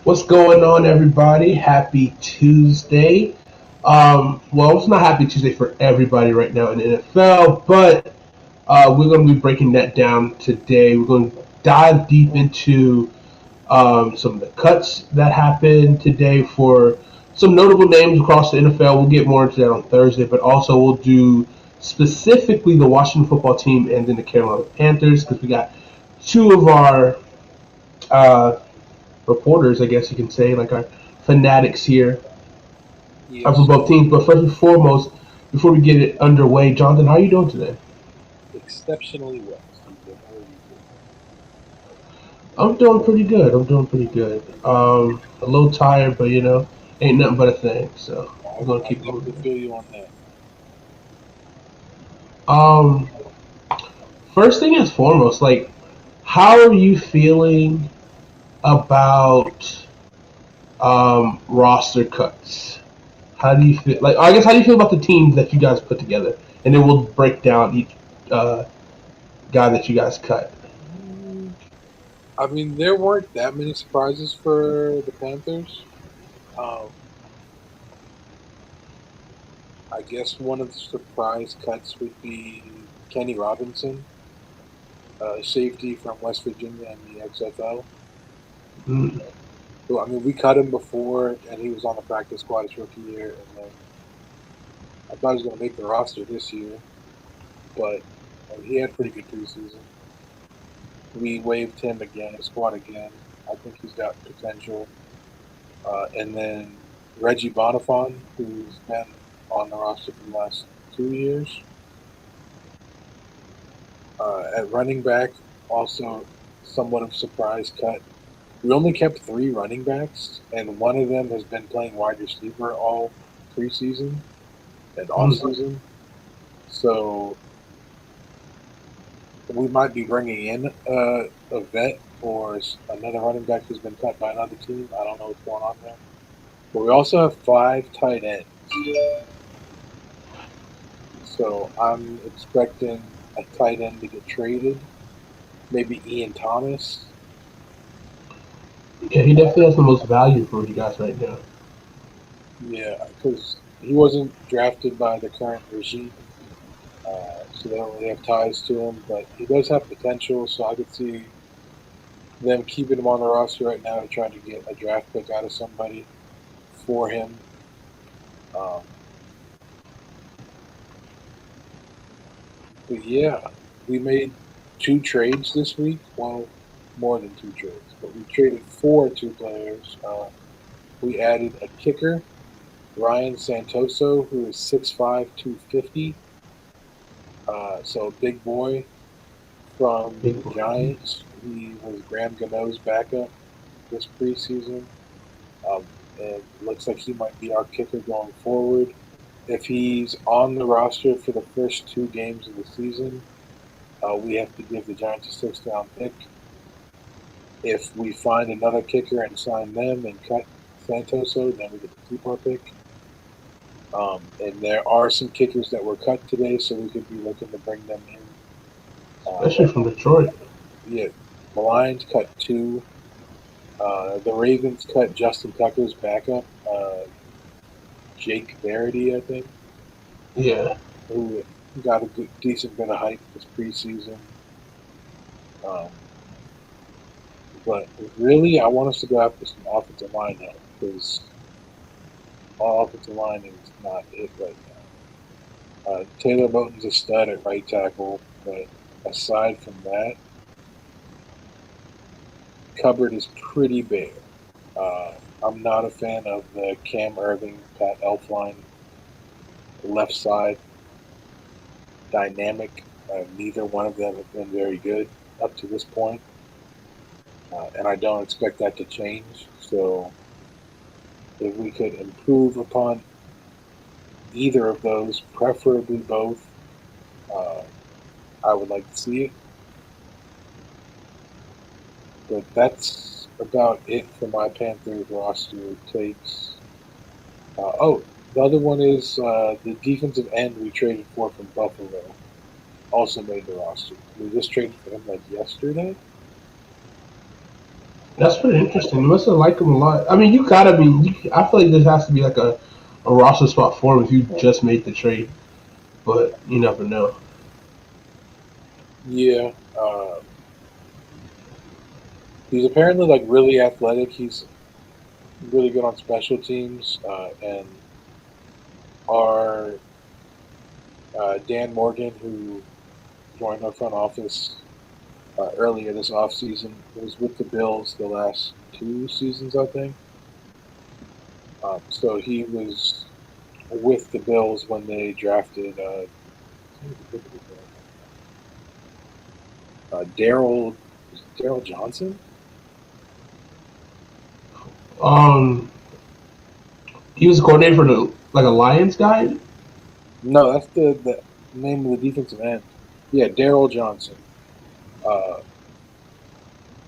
What's going on, everybody? Happy Tuesday. Well, it's not Happy Tuesday for everybody right now in the NFL, but we're going to be breaking that down today. We're going to dive deep into some of the cuts that happened today for some notable names across the NFL. We'll get more into that on Thursday, but also we'll do specifically the Washington football team and then the Carolina Panthers because we got two of our uh, reporters, I guess you can say, like our fanatics here for Yes, both teams. But first and foremost, before we get it underway, Jonathan, how are you doing today? exceptionally well, Stephen. How are you doing? I'm doing pretty good. I'm doing pretty good. A little tired, but ain't nothing but a thing. So we're gonna I keep definitely moving. feel you on that. Um, First thing is foremost, like, how are you feeling about roster cuts? How do you feel? Like, I guess how do you feel about the teams that you guys put together? And then we'll break down each uh, guy that you guys cut. Mm, I mean, there weren't that many surprises for the Panthers. Um, I guess one of the surprise cuts would be Kenny Robinson, safety from West Virginia in the XFL. Mm, Who, I mean, we cut him before, and he was on the practice squad his rookie year, and then I thought he was going to make the roster this year, but he had pretty good preseason. We waived him again, squad again. I think he's got potential. And then Reggie Bonafan, who's been on the roster for the last 2 years. At running back, also somewhat of a surprise cut. We only kept three running backs, and one of them has been playing wide receiver all preseason and off mm. season. So we might be bringing in a vet or another running back who's been cut by another team. I don't know what's going on there. But we also have five tight ends. So I'm expecting a tight end to get traded. Maybe Ian Thomas. Yeah, he definitely has the most value for you guys right now. Yeah, because he wasn't drafted by the current regime. So they don't really have ties to him. But he does have potential. So I could see them keeping him on the roster right now to try to get a draft pick out of somebody for him. Um, but yeah, we made two trades this week. Well, more than two trades, but we traded for two players. We added a kicker, Ryan Santoso, who is 6'5", 250. So a big boy from Big the boy. Giants. He was Graham Gano's backup this preseason. And looks like he might be our kicker going forward. If he's on the roster for the first two games of the season, we have to give the Giants a sixth-round pick. If we find another kicker and sign them and cut Santoso, then we get to keep our pick. And there are some kickers that were cut today, so we could be looking to bring them in. Especially from Detroit. Yeah, the Lions cut two. The Ravens cut Justin Tucker's backup, Jake Verity, I think, Yeah. who got a good, decent bit of hype this preseason. Um, but really, I want us to go after some offensive line help because our offensive line is not it right now. Taylor Moton's a stud at right tackle, but aside from that, cupboard is pretty bare. Uh, I'm not a fan of the Cam Irving, Pat Elfline left side dynamic. Neither one of them have been very good up to this point, and I don't expect that to change. So, if we could improve upon either of those, preferably both, uh, I would like to see it. But that's about it for my Panthers roster takes. The other one is the defensive end we traded for from Buffalo also made the roster. We just traded for him like yesterday. That's pretty interesting. You must have liked him a lot. I mean, you gotta be. I feel like this has to be like a roster spot for him if you just made the trade, but you never know. Yeah, he's apparently like really athletic. He's really good on special teams, and our Dan Morgan, who joined our front office earlier this offseason, was with the Bills the last 2 seasons, I think. So he was with the Bills when they drafted Daryl Johnson. Um, he was a coordinator for the like a Lions guy. No, that's the name of the defensive end. Yeah, Daryl Johnson. Uh,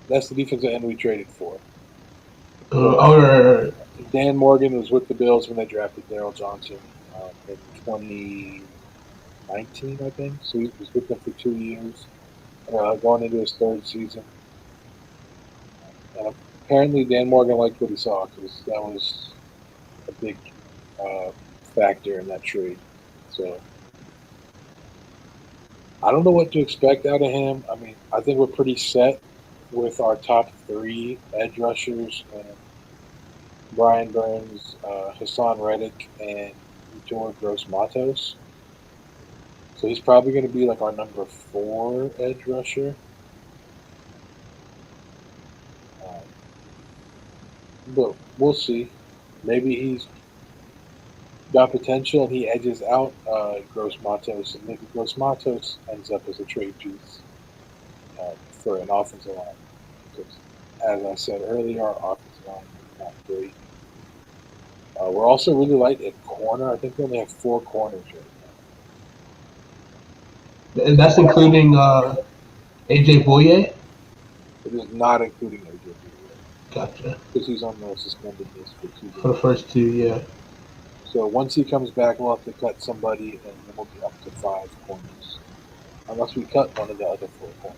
that's the defensive end we traded for. So Or Dan Morgan was with the Bills when they drafted Daryl Johnson in 2019, I think. So he was with them for 2 years, going into his third season. And apparently, Dan Morgan liked what he saw because that was a big uh, factor in that trade. So I don't know what to expect out of him. I mean, I think we're pretty set with our top three edge rushers and Brian Burns, Hassan Reddick, and George Gross Matos. So he's probably going to be like our number 4 edge rusher. Um, but we'll see. Maybe he's got potential and he edges out Gross Matos, and maybe Gross Matos ends up as a trade piece for an offensive line. Because, as I said earlier, our offensive line is not great. We're also really light at corner. I think we only have 4 corners right that's including AJ Boye. now. It is not including AJ Gotcha. because he's on the suspended list for 2 For the games. first two, yeah. So once he comes back, we'll have to cut somebody, and then we'll be up to 5 corners. Unless we cut one of the other 4 corners.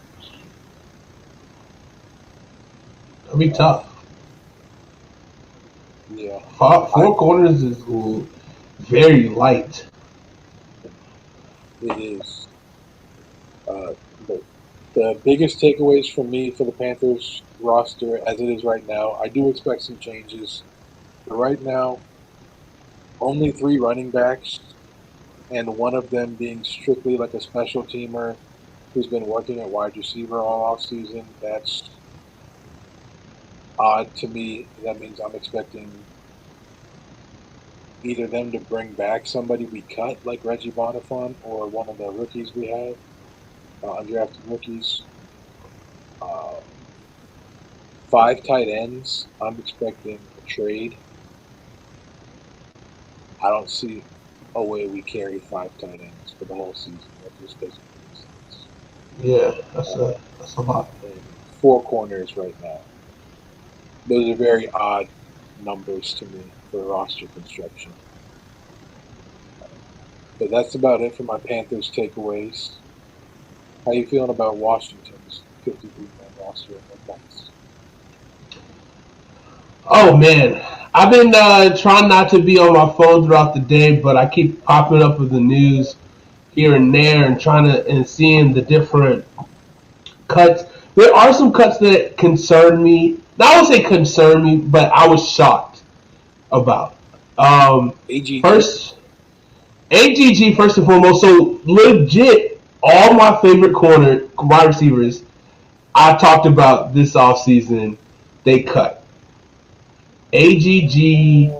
That'll be tough. Yeah. Four corners is very light. It is. But the biggest takeaways for me for the Panthers roster as it is right now, I do expect some changes. But right now, only 3 running backs, and one of them being strictly like a special teamer who's been working at wide receiver all off season. That's odd to me. That means I'm expecting either them to bring back somebody we cut, like Reggie Bonafan, or one of the rookies we have, undrafted rookies. Uh, 5 tight ends. I'm expecting a trade. I don't see a way we carry 5 tight ends for the whole season. That just doesn't make sense. Yeah, that's a lot. And 4 corners right now. Those are very odd numbers to me for roster construction. But that's about it for my Panthers takeaways. How you feeling about Washington's 53-man roster and their points? Oh man, I've been trying not to be on my phone throughout the day, but I keep popping up with the news here and there and trying to and seeing the different cuts. There are some cuts that concern me. I would say concern me, but I was shocked about. AGG? First, AGG first and foremost. So legit, all my favorite wide receivers I talked about this offseason, they cut. AGG,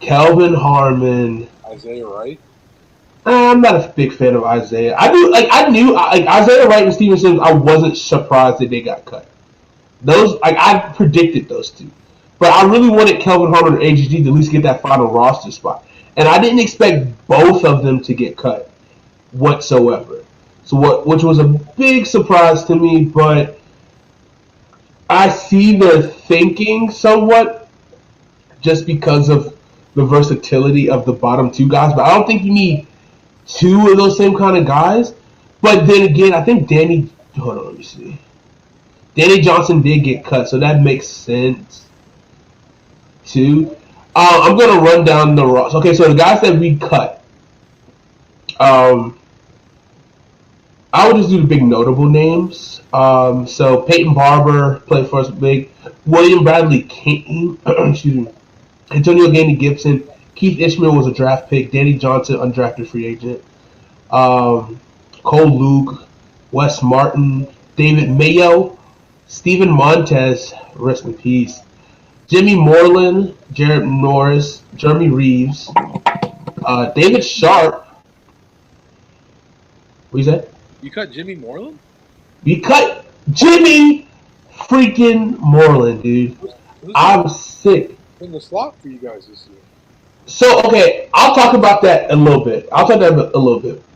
Kelvin Harmon. Isaiah Wright? I'm not a big fan of Isaiah. I knew like Isaiah Wright and Stevenson. I wasn't surprised that they got cut. Those like I predicted those two, but I really wanted Kelvin Harmon or AGG to at least get that final roster spot, and I didn't expect both of them to get cut whatsoever. Which was a big surprise to me, but I see their thinking somewhat just because of the versatility of the bottom two guys. But I don't think you need two of those same kind of guys. But then again, I think Danny. Hold on, let me see. Danny Johnson did get cut, so that makes sense too. I'm gonna run down the roster. Okay, so the guys that we cut. I would just do the big notable names. So Peyton Barber played for us big. William Bradley King, excuse me. Antonio Gandy Gibson. Keith Ishmael was a draft pick. Danny Johnson, undrafted free agent. Cole Luke, Wes Martin, David Mayo, Stephen Montez, rest in peace. Jimmy Moreland, Jared Norris, Jeremy Reeves, David Sharp. What is that? You cut Jimmy Moreland? We cut Jimmy freaking Moreland, dude. I'm sick. In the slot for you guys this year. So, okay, I'll talk about that a little bit.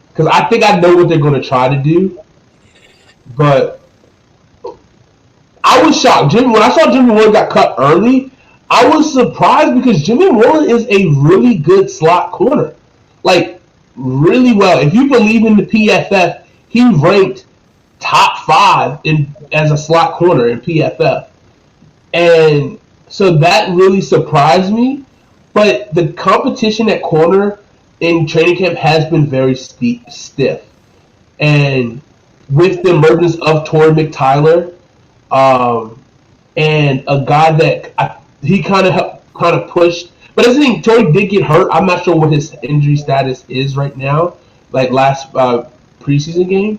Because I think I know what they're going to try to do. But I was shocked. When I saw Jimmy Moreland got cut early, I was surprised because Jimmy Moreland is a really good slot corner. Like, really well. If you believe in the PFF, he ranked top 5 as a slot corner in PFF. And so that really surprised me. But the competition at corner in training camp has been very stiff. And with the emergence of Torrey McTyler, and a guy that he kind of pushed. But I think Torrey did get hurt. I'm not sure what his injury status is right now, like last preseason game.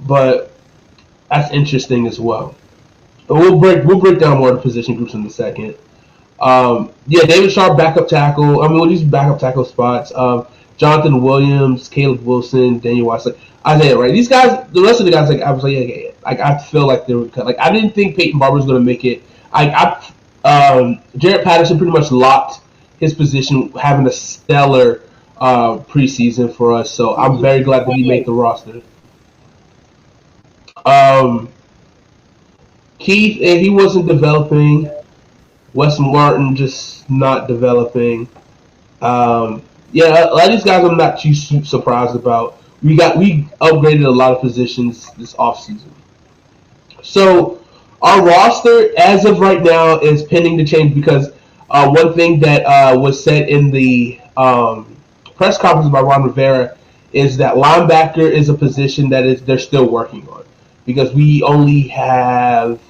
But that's interesting as well. But we'll break down more of the position groups in a second. David Sharp, backup tackle. I mean, we'll use backup tackle spots. Jonathan Williams, Caleb Wilson, Daniel Weiss. Like, Isaiah, right? These guys, the rest of the guys, like I was like, yeah. Like I feel like they were cut. Like I didn't think Peyton Barber was going to make it. Jared Patterson pretty much locked his position, having a stellar preseason for us. So I'm very glad that he made the roster. Keith, he wasn't developing. Wes Martin just not developing. A lot of these guys I'm not too surprised about. We upgraded a lot of positions this offseason. So our roster, as of right now, is pending to change because one thing that was said in the press conference by Ron Rivera is that linebacker is a position that they're still working on because we only have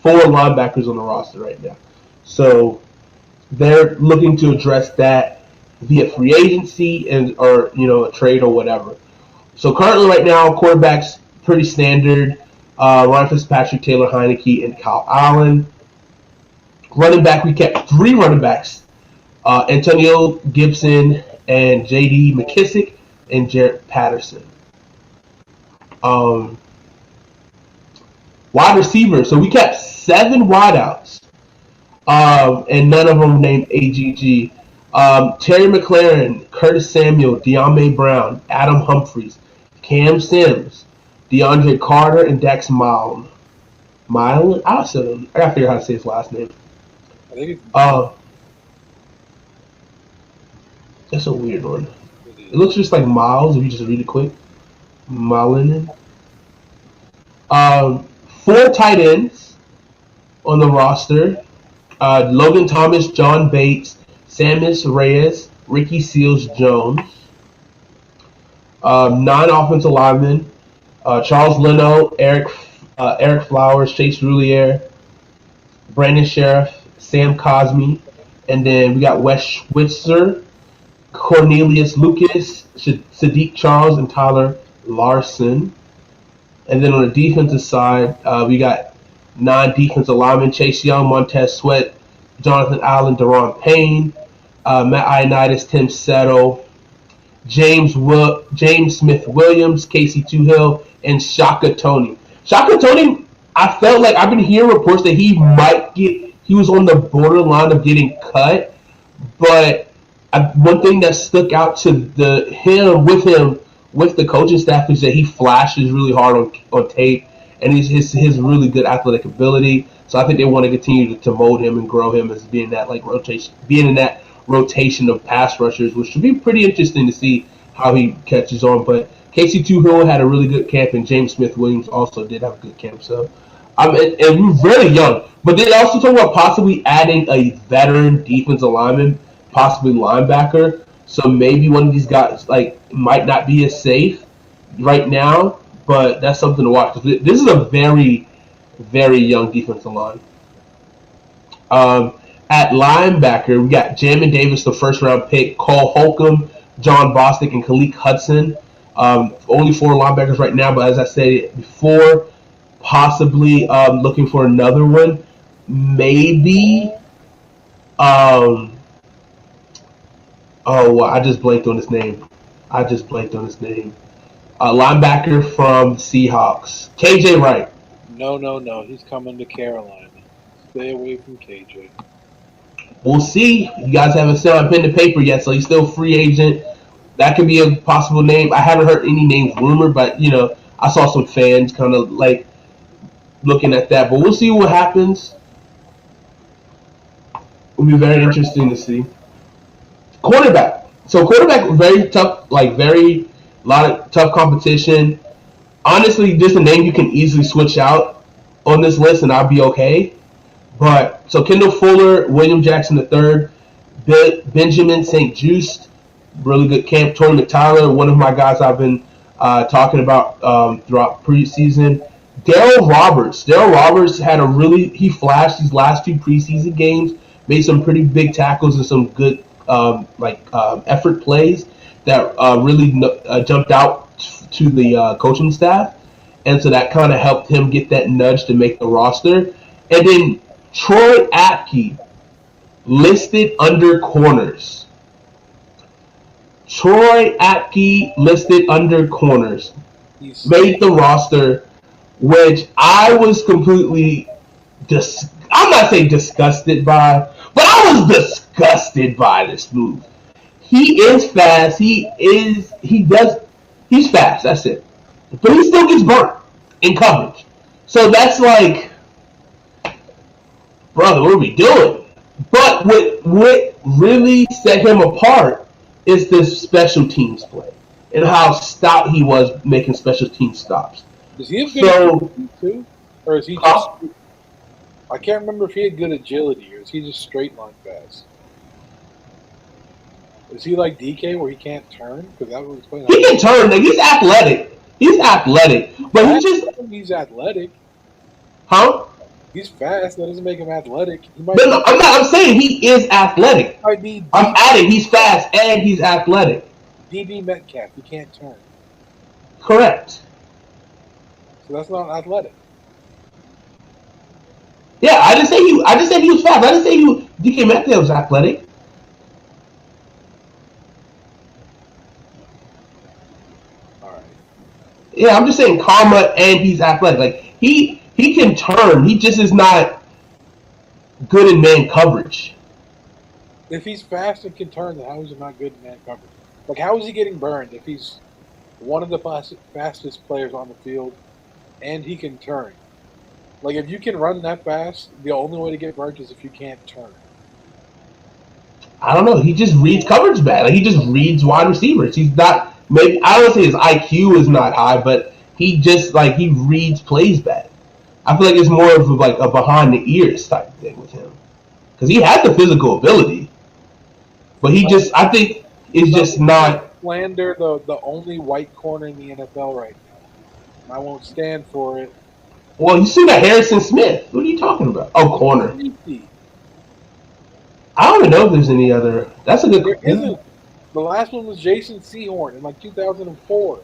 4 linebackers on the roster right now. So they're looking to address that via free agency or a trade or whatever. So currently right now, quarterback's pretty standard. Ryan Fitzpatrick, Taylor Heineke, and Kyle Allen. Running back, we kept 3 running backs. Antonio Gibson and J.D. McKissick and Jared Patterson. Wide receiver, so we kept 7 wideouts. And none of them named AGG. Terry McLaren, Curtis Samuel, De'Ami Brown, Adam Humphries, Cam Sims, DeAndre Carter, and Dax Milne. I gotta figure out how to say his last name. I think that's a weird one. It looks just like Miles if you just read it quick. Milne. 4 tight ends on the roster. Logan Thomas, John Bates, Samus Reyes, Ricky Seals-Jones. 9 offensive linemen. Charles Leno, Eric Flowers, Chase Roulier, Brandon Sheriff, Sam Cosme, and then we got Wes Schweitzer, Cornelius Lucas, Sadiq Charles, and Tyler Larson. And then on the defensive side, we got 9 defensive linemen: Chase Young, Montez Sweat, Jonathan Allen, Deron Payne, Matt Ioannidis, Tim Settle, James Smith-Williams, Casey Toohill, and Shaka Toney. Shaka Toney, I felt like I've been hearing reports that he was on the borderline of getting cut, but one thing that stuck out to him with the coaching staff is that he flashes really hard on tape, and his really good athletic ability. So I think they want to continue to mold him and grow him as being that rotation of pass rushers, which should be pretty interesting to see how he catches on. But Casey Toohill had a really good camp, and James Smith-Williams also did have a good camp. So And we're really young. But they also talk about possibly adding a veteran defensive lineman, possibly linebacker. So maybe one of these guys like might not be as safe right now, but that's something to watch. This is a very, very young defensive line. Um, at linebacker, we got Jamin Davis, the first round pick, Cole Holcomb, John Bostic, and Khalil Hudson. Only four linebackers right now, but as I said before, possibly looking for another one. Maybe. Um, I just blanked on his name. Linebacker from Seahawks, KJ Wright. No. He's coming to Carolina. Stay away from KJ. We'll see. You guys haven't signed pen to paper yet, so he's still free agent. That could be a possible name. I haven't heard any names rumored, but I saw some fans kind of like looking at that. But we'll see what happens. It'll be very interesting to see. Quarterback. So quarterback, very tough, like very lot of tough competition. Honestly, just a name you can easily switch out on this list, and I'll be okay. But so Kendall Fuller, William Jackson III, Benjamin St. Juste, really good camp. Tony McTyler, one of my guys I've been talking about throughout preseason. Darryl Roberts. Darryl Roberts he flashed these last two preseason games, made some pretty big tackles and some good effort plays that really jumped out to the coaching staff, and so that kind of helped him get that nudge to make the roster. And then Troy Apke listed under corners. Troy Apke listed under corners made the roster, which I was completely I'm not saying disgusted by, but I was disgusted by this move. He is fast. He's fast. That's it. But he still gets burnt in coverage. So that's like, brother, what are we doing? But what really set him apart is this special teams play and how stout he was making special team stops. Is he as good too? Or is he just... I can't remember if he had good agility or is he just straight line fast? Is he like DK where he can't turn? Because that was playing. He can turn. Like, he's athletic. But he's athletic. Huh? He's fast. That doesn't make him athletic. I'm saying he is athletic. I'm adding he's fast and he's athletic. DB Metcalf. He can't turn. Correct. So that's not athletic. Yeah, I just said he was fast. I didn't say DK Metcalf was athletic. Yeah, I'm just saying karma and he's athletic. Like he can turn. He just is not good in man coverage. If he's fast and can turn, then how is he not good in man coverage? Like how is he getting burned if he's one of the fastest players on the field and he can turn? Like if you can run that fast, the only way to get burned is if you can't turn. I don't know. He just reads coverage bad. Like he just reads wide receivers. He's not. Maybe I don't say his IQ is not high, but he just he reads plays bad. I feel like it's more of like a behind the ears type thing with him because he has the physical ability, but I think it's just not. Slander the only white corner in the NFL right now. I won't stand for it. Well, you see that Harrison Smith. What are you talking about? Oh, corner. I don't even know if there's any other. That's a good. There isn't. The last one was Jason Sehorn in 2004.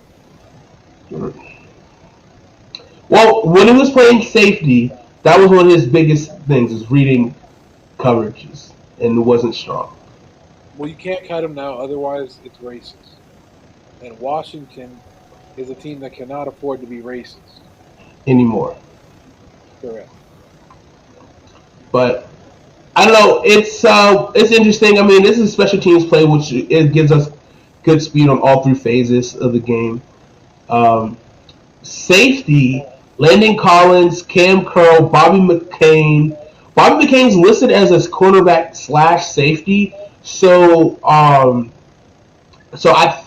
Well, when he was playing safety, that was one of his biggest things is reading coverages, and it wasn't strong. Well, you can't cut him now, otherwise it's racist. And Washington is a team that cannot afford to be racist anymore. Correct. But I don't know. It's interesting. I mean, this is special teams play, which it gives us good speed on all three phases of the game. Safety: Landon Collins, Cam Curl, Bobby McCain. Bobby McCain's listed as a cornerback / safety. So I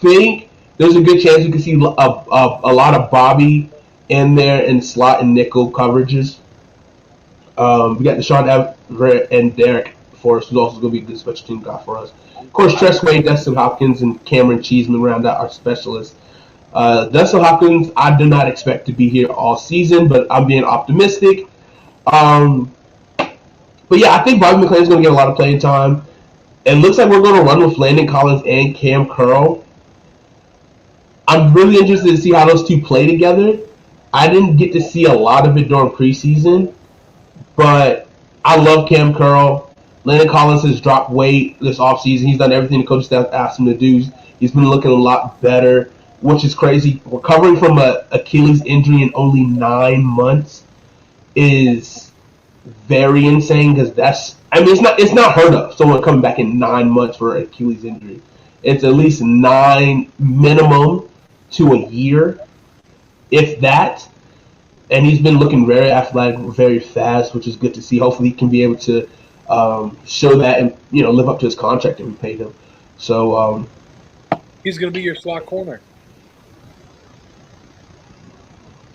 think there's a good chance you can see a lot of Bobby in there in slot and nickel coverages. We got Deshaun Everett and Derek Forrest, who's also going to be a good special team guy for us. Of course, Tress Wade, Dustin Hopkins, and Cameron Cheeseman round out our specialists. Dustin Hopkins, I do not expect to be here all season, but I'm being optimistic. But yeah, I think Bobby McClain's going to get a lot of playing time. It looks like we're going to run with Landon Collins and Cam Curl. I'm really interested to see how those two play together. I didn't get to see a lot of it during preseason, but I love Cam Curl. Landon Collins has dropped weight this offseason. He's done everything the coaching staff asked him to do. He's been looking a lot better, which is crazy. Recovering from an Achilles injury in only 9 months is very insane because it's not heard of someone coming back in 9 months for an Achilles injury. It's at least 9 minimum to a year, if that. And he's been looking very athletic, very fast, which is good to see. Hopefully, he can be able to show that and live up to his contract that we paid him. So he's going to be your slot corner.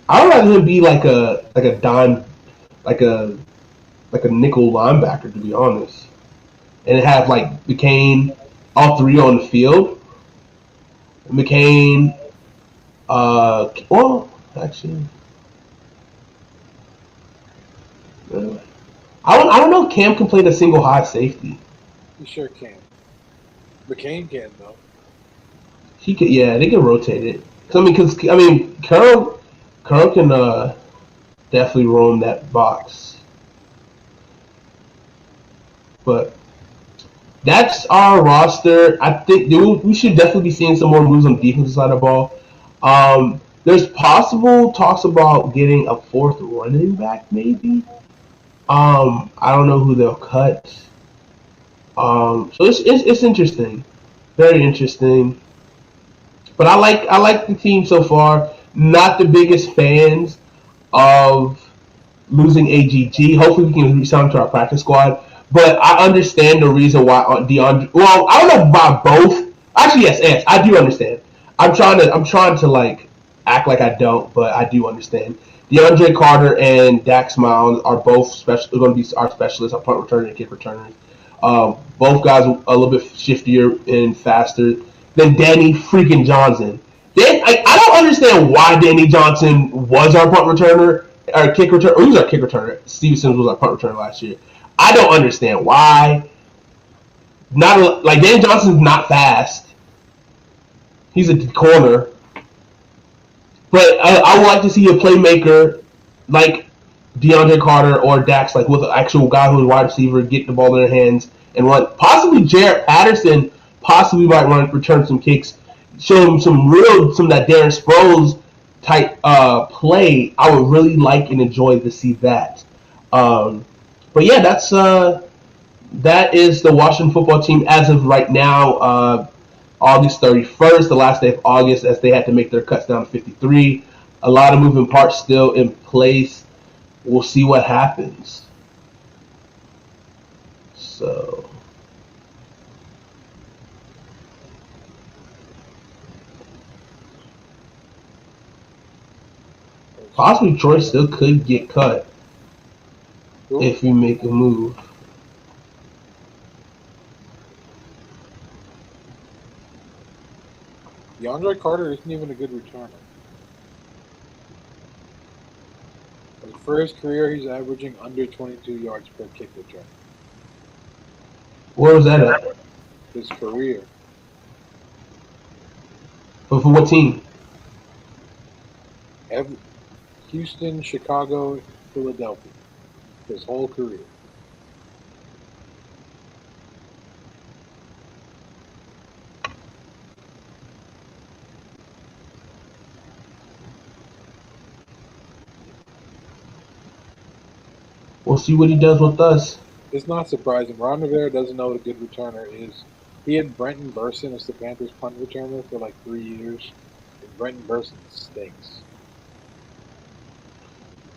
I would rather him be like a dime, like a nickel linebacker, to be honest, and have like McCain, all three on the field. McCain, well, actually. I don't know if Cam can play the single high safety. He sure can. McCain can though. He could, yeah. They can rotate it. Curl can definitely roam that box. But that's our roster. I think we should definitely be seeing some more moves on the defensive side of the ball. There's possible talks about getting a fourth running back, maybe. I don't know who they'll cut. So it's interesting, very interesting. But I like the team so far. Not the biggest fans of losing AGG. Hopefully we can resign to our practice squad. But I understand the reason why DeAndre. Well, I don't know about both. Actually, yes, I do understand. I'm trying to like act like I don't, but I do understand. DeAndre Carter and Dax Miles are both going to be our specialists, our punt returner and kick returners. Both guys are a little bit shiftier and faster than Danny freaking Johnson. I don't understand why Danny Johnson was our punt returner or kick returner. Or he was our kick returner. Steve Sims was our punt returner last year. I don't understand why. Danny Johnson's not fast. He's a corner. But I would like to see a playmaker like DeAndre Carter or Dax, like with an actual guy who's a wide receiver, get the ball in their hands and run. Possibly Jarrett Patterson possibly might return some kicks, show him some of that Darren Sproles type play. I would really like and enjoy to see that. But yeah, that is the Washington football team as of right now. August 31st, the last day of August, as they had to make their cuts down to 53. A lot of moving parts still in place. We'll see what happens. So, possibly Troy still could get cut if we make a move. DeAndre Carter isn't even a good returner. For his career, he's averaging under 22 yards per kick return. Where was that at? His career. But for what team? Houston, Chicago, Philadelphia. His whole career. We'll see what he does with us. It's not surprising. Ron Rivera doesn't know what a good returner is. He had Brenton Burson as the Panthers punt returner for like 3 years. And Brenton Burson stinks.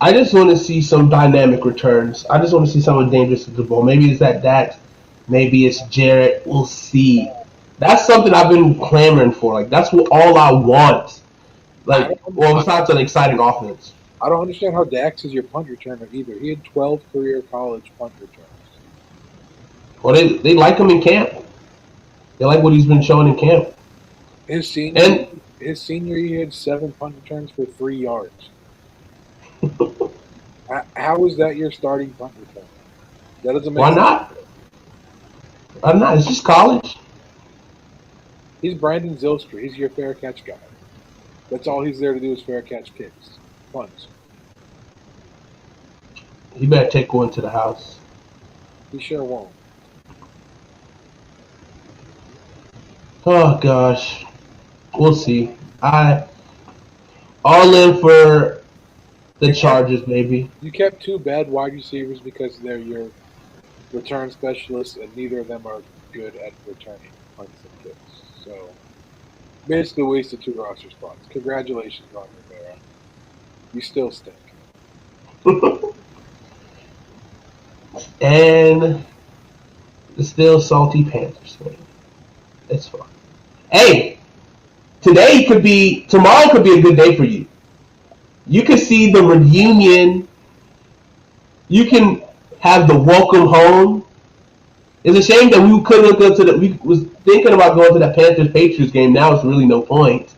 I just want to see some dynamic returns. I just want to see someone dangerous with the ball. Maybe it's that. Maybe it's Jarrett. We'll see. That's something I've been clamoring for. Like, that's all I want. Like, well, besides an exciting offense. I don't understand how Dax is your punt returner either. He had 12 career college punt returns. Well, they like him in camp. They like what he's been showing in camp. His senior And his senior year, he had 7 punt returns for 3 yards. How is that your starting punt return? That doesn't make why sense. not? Why not? It's just college. He's Brandon Zylstra. He's your fair catch guy. That's all he's there to do is fair catch kicks, punts. He better take one to the house. He sure won't. Oh gosh, we'll see. I all in for the Chargers, baby. You kept 2 bad wide receivers because they're your return specialists, and neither of them are good at returning punts and kicks. So basically wasted 2 roster spots. Congratulations, Ron Rivera. You still stink. And the still salty Panthers fan. It's fine. Hey, tomorrow could be a good day for you. You can see the reunion. You can have the welcome home. It's a shame that we couldn't go to we was thinking about going to that Panthers Patriots game. Now it's really no point.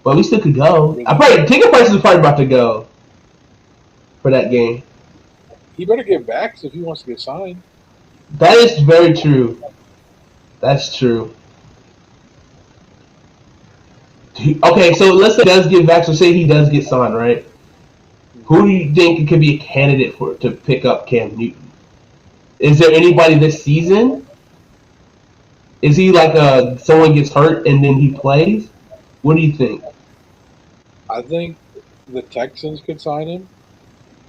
But we still could go. Ticket prices are probably about to go for that game. He better get back if he wants to get signed. That is very true. That's true. Okay, so let's say he does get back. So say he does get signed, right? Who do you think could be a candidate to pick up Cam Newton? Is there anybody this season? Is he like someone gets hurt and then he plays? What do you think? I think the Texans could sign him.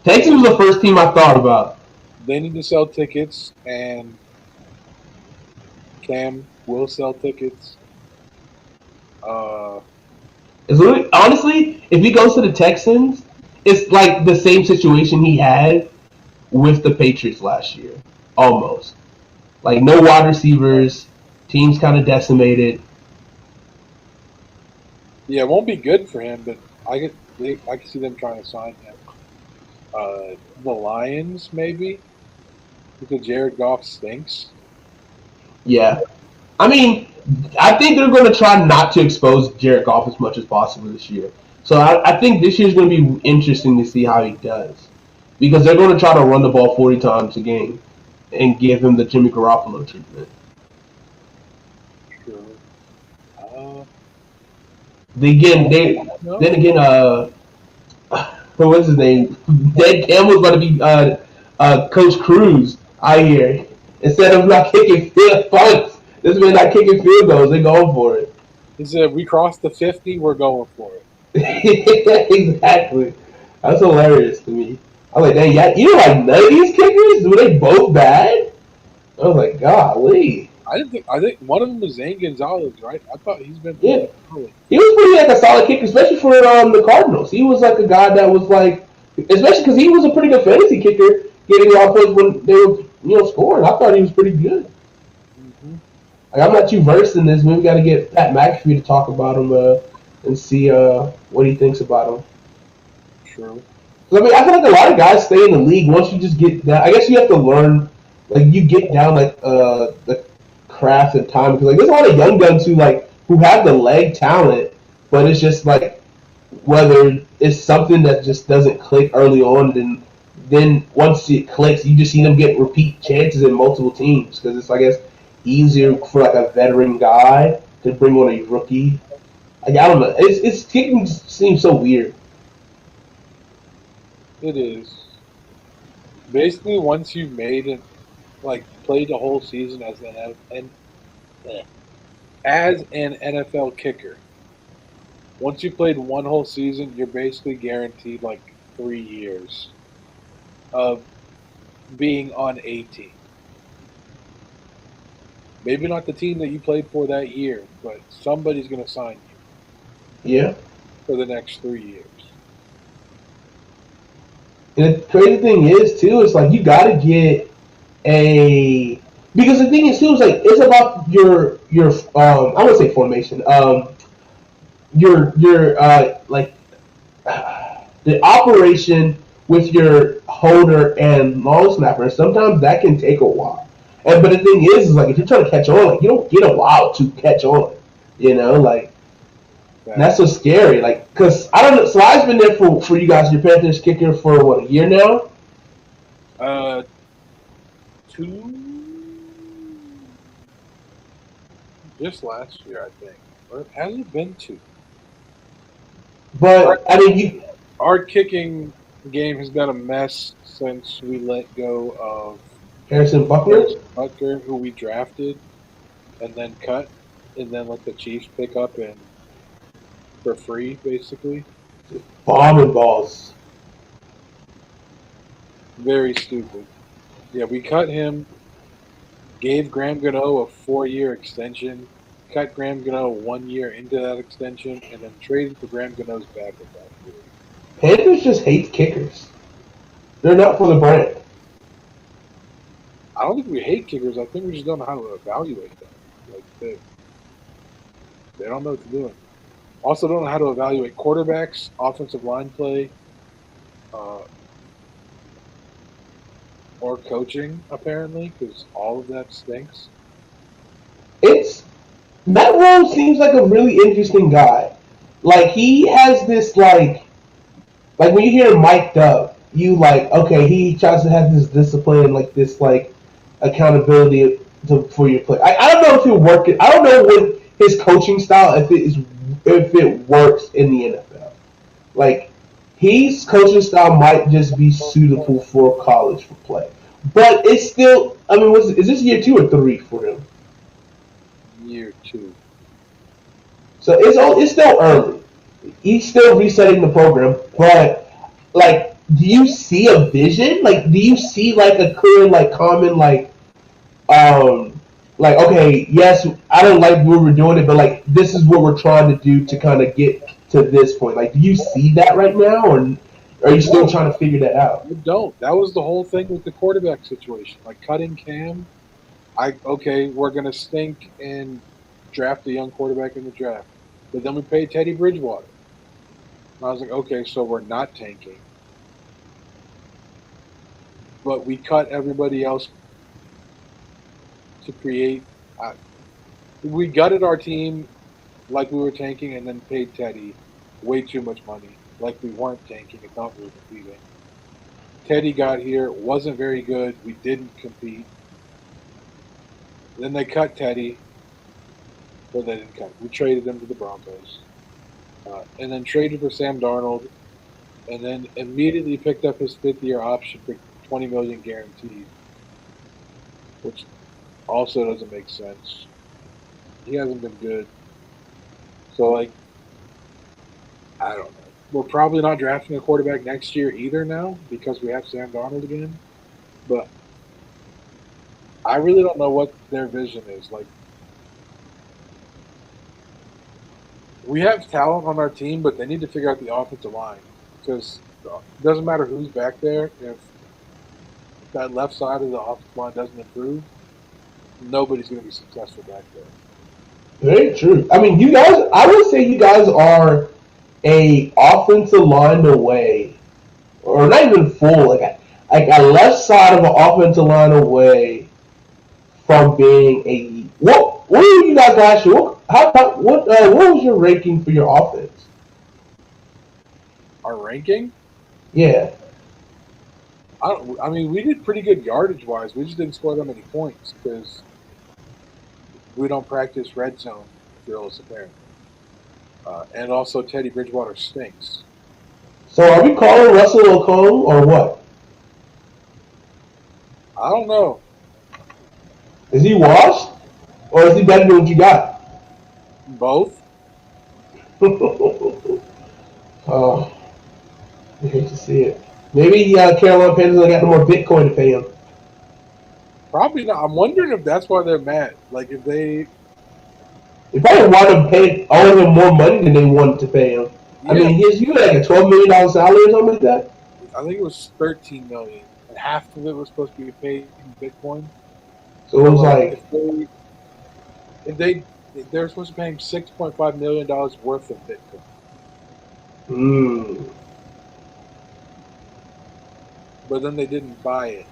Texans was the first team I thought about. They need to sell tickets, and Cam will sell tickets. Honestly, if he goes to the Texans, it's like the same situation he had with the Patriots last year, almost. Like no wide receivers, team's kind of decimated. Yeah, it won't be good for him, but I can see them trying to sign him. The Lions, maybe, because Jared Goff stinks. Yeah. I mean, I think they're going to try not to expose Jared Goff as much as possible this year. So I think this year's going to be interesting to see how he does. Because they're going to try to run the ball 40 times a game and give him the Jimmy Garoppolo treatment. Sure. What's his name? Dan Campbell's going to be Coach Cruz out here. Instead of not kicking field punts, this man not kicking field goals. They're going for it. He said, "We crossed the 50. We're going for it." Exactly. That's hilarious to me. I was like, dang, yeah, you know, like none of these kickers were they both bad? I was like, golly. I think one of them was Zane Gonzalez, right? I thought he's been Yeah. solid. He was pretty like a solid kicker, especially for the Cardinals. He was like a guy that was like, especially because he was a pretty good fantasy kicker, getting a lot of points when they were scoring. I thought he was pretty good. Mm-hmm. Like, I'm not too versed in this. Maybe we got to get Pat McAfee to talk about him and see what he thinks about him. True. I mean, I feel like a lot of guys stay in the league once you just get down. I guess you have to learn, like you get down like the craft and time. Because like there's a lot of young guns who have the leg talent, but it's just like whether it's something that just doesn't click early on, and then once it clicks, you just see them get repeat chances in multiple teams because it's I guess easier for like a veteran guy to bring on a rookie. Like, I don't know. It's kicking seems so weird. It is. Basically, once you've made it, like played the whole season as an NFL kicker, once you played one whole season, you're basically guaranteed like 3 years of being on a team. Maybe not the team that you played for that year, but somebody's going to sign you. Yeah. For the next 3 years. And the crazy thing is too, it's like you gotta get because the thing is too, it's about your I wouldn't say formation, your the operation with your holder and long snapper, sometimes that can take a while. And but the thing is like if you're trying to catch on, like you don't get a while to catch on. Like that's so scary. Like, cause I don't know. Sly's been there for you guys, your Panthers kicker for what, a year now? 2 just last year, I think. Or has it been 2? But I mean, Our kicking game has been a mess since we let go of Harrison Buckner. Harrison Butker, who we drafted and then cut, and then let the Chiefs pick up and for free, basically. Bombing balls. Very stupid. Yeah, we cut him, gave Graham Gano a 4-year extension, cut Graham Gano 1 year into that extension, and then traded for Graham Gano's backup after. Panthers just hate kickers. They're not for the brand. I don't think we hate kickers. I think we just don't know how to evaluate them. Like they don't know what to do. Also, don't know how to evaluate quarterbacks, offensive line play, or coaching. Apparently, because all of that stinks. Matt Rose seems like a really interesting guy. Like he has this like when you hear him mic'd up, you like okay, he tries to have this discipline, like this like accountability for your play. I don't know if he'll work it. I don't know what his coaching style if it works in the NFL. Like his coaching style might just be suitable for college for play, but it's still. I mean, is this year 2 or 3 for him? Year 2. So it's still early. He's still resetting the program, but like, do you see a vision? Like, do you see like a clear, like, common, like okay, yes, I don't like where we're doing it, but like this is what we're trying to do to kind of get to this point. Like, do you see that right now, or are you still trying to figure that out? You don't. That was the whole thing with the quarterback situation. Like cutting Cam, we're gonna stink and draft a young quarterback in the draft, but then we paid Teddy Bridgewater. And I was like, okay, so we're not tanking, but we cut everybody else to create. We gutted our team like we were tanking, and then paid Teddy way too much money, like we weren't tanking and thought we were competing. Teddy got here, wasn't very good. We didn't compete. Then they cut Teddy. Well, they didn't cut him. We traded him to the Broncos. And then traded for Sam Darnold. And then immediately picked up his 5th-year option for $20 million guaranteed, which also doesn't make sense. He hasn't been good. So, like, I don't know. We're probably not drafting a quarterback next year either now because we have Sam Darnold again. But I really don't know what their vision is. Like, we have talent on our team, but they need to figure out the offensive line because it doesn't matter who's back there. If that left side of the offensive line doesn't improve, nobody's going to be successful back there. Very true. I mean, you guys. I would say you guys are a offensive line away, or not even full, like a left side of an offensive line away from being a what are you guys last year? What was your ranking for your offense? Our ranking? Yeah. I mean, we did pretty good yardage wise. We just didn't score that many points because we don't practice red zone drills apparently. And also, Teddy Bridgewater stinks. So are we calling Russell Okung or what? I don't know. Is he washed, or is he better than what you got? Both. Oh, I hate to see it. Maybe Carolina Panthers got no more Bitcoin to pay him. Probably not. I'm wondering if that's why they're mad. Like if they probably wanted to pay all of him more money than they wanted to pay him. Yeah. I mean, you had like a $12 million salary or something like that. I think it was $13 million, and half of it was supposed to be paid in Bitcoin. So it was like if they're supposed to pay him $6.5 million worth of Bitcoin. but then they didn't buy it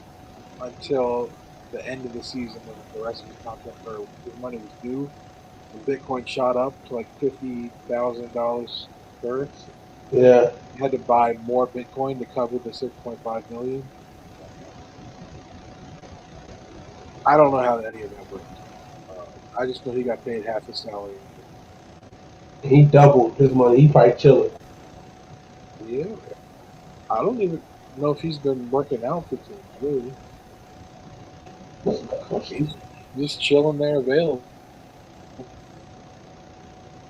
until the end of the season when the rest of his contract or his money was due, and Bitcoin shot up to like $50,000 per. Yeah. He had to buy more Bitcoin to cover the 6.5 million. I don't know how any of that worked. I just know he got paid half his salary. He doubled his money. He probably chilling. Yeah, I don't even know if he's been working out for teams really. He's just chilling there, available.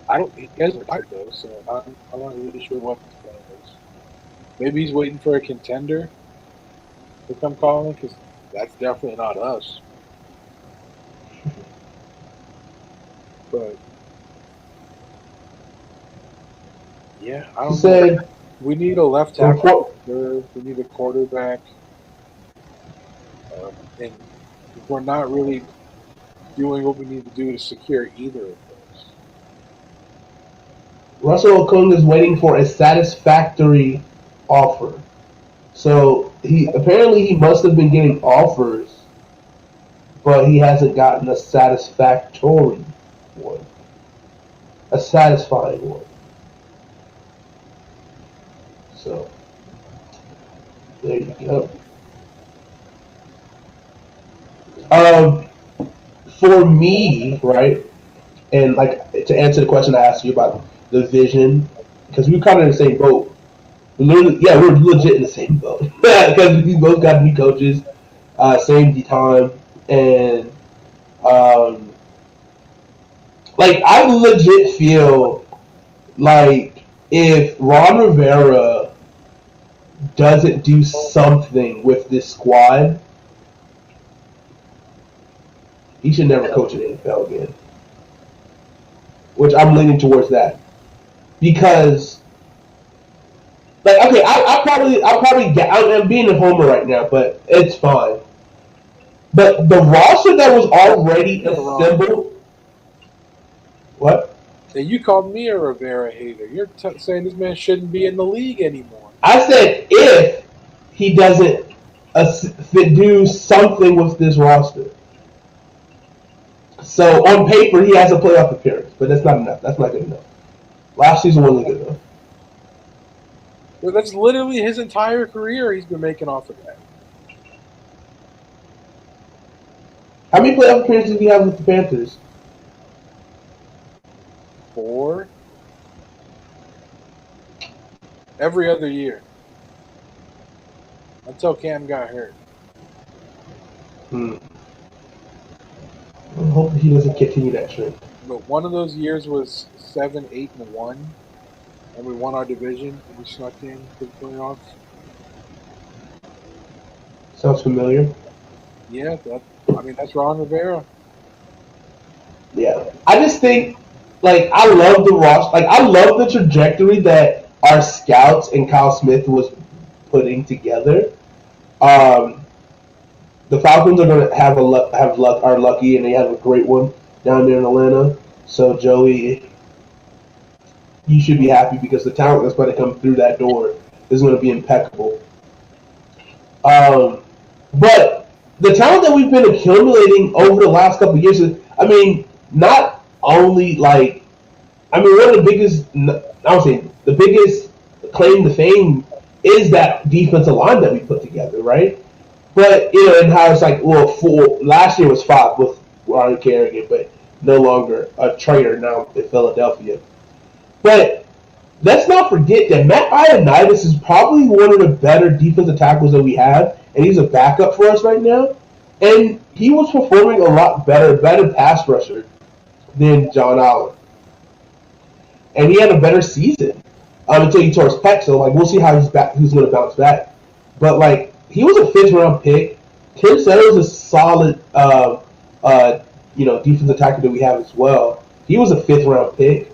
I don't. He hasn't retired though, so I'm not really sure what his plan is. Maybe he's waiting for a contender to come calling because that's definitely not us. But yeah, I He don't know. said, We need a left tackle for sure. We need a quarterback, and we're not really doing what we need to do to secure either of those. Russell Okung is waiting for a satisfactory offer. So he must have been getting offers, but he hasn't gotten a satisfactory one, a satisfying one. So there you go. Um, for me, right, and like to answer the question I asked you about the vision, because we're kind of in the same boat. We're legit in the same boat because we both got new coaches, same time, and um, like I legit feel like if Ron Rivera doesn't do something with this squad, he should never coach in the NFL again. Which I'm leaning towards that because, like, okay, I'm being a homer right now, but it's fine. But the roster that was already assembled, what? And you called me a Rivera hater. You're saying this man shouldn't be in the league anymore. I said if he doesn't do something with this roster. So on paper, he has a playoff appearance, but that's not enough. That's not good enough. Last season wasn't good enough. Well, that's literally his entire career he's been making off of that. How many playoff appearances do you have with the Panthers? 4 every other year until Cam got hurt. I hope he doesn't continue that trend. But one of those years was 7, 8-1, and we won our division and we snuck in to the playoffs. Sounds familiar. Yeah, that's Ron Rivera. Yeah, I just think I love the roster. Like I love the trajectory that our scouts and Kyle Smith was putting together. Um, the Falcons are going to are lucky, and they have a great one down there in Atlanta. So Joey, you should be happy because the talent that's going to come through that door is going to be impeccable. But the talent that we've been accumulating over the last couple of years is, I mean, not only one of the biggest, I would say the biggest claim to fame is that defensive line that we put together, right? But and how it's like, well, last year was 5 with Ron Kerrigan, but no longer a traitor now in Philadelphia. But let's not forget that Matt Ioannidis is probably one of the better defensive tackles that we have, and he's a backup for us right now. And he was performing a lot better pass rusher than John Allen. And he had a better season until he tore his pec. So we'll see how who's going to bounce back. But he was a 5th-round pick. Tim Settle is a solid, defensive tackle that we have as well. He was a 5th-round pick.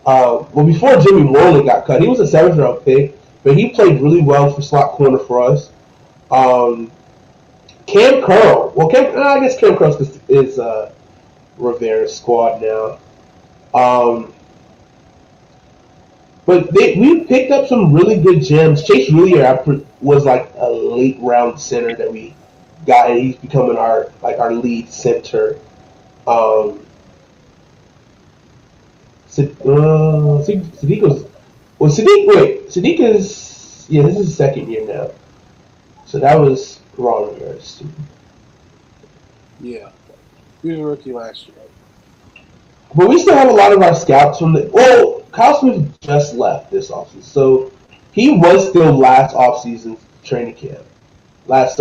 Before Jimmy Moreland got cut, he was a 7th-round pick, but he played really well for slot corner for us. Cam Curl. Well, I guess Cam Curl is Rivera's squad now. But we picked up some really good gems. Chase Rulier was like a late round center that we got, and he's becoming our lead center. Um, Sadiq Sadiq is this is his second year now, so that was wrong here. Yeah, he was a rookie last year. But we still have a lot of our scouts from the. Well, Kyle Smith just left this offseason, so he was still last offseason's training camp. Last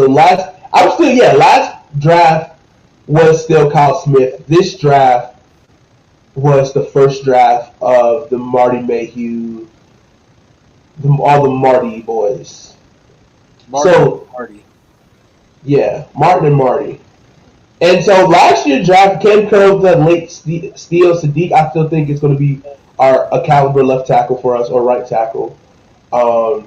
draft was still Kyle Smith. This draft was the first draft of the Marty Mayhew, all the Marty boys. Marty. Yeah, Martin and Marty. And so last year draft, Ken Curl, the late steal Sadiq, I still think is going to be a caliber left tackle for us or right tackle. Like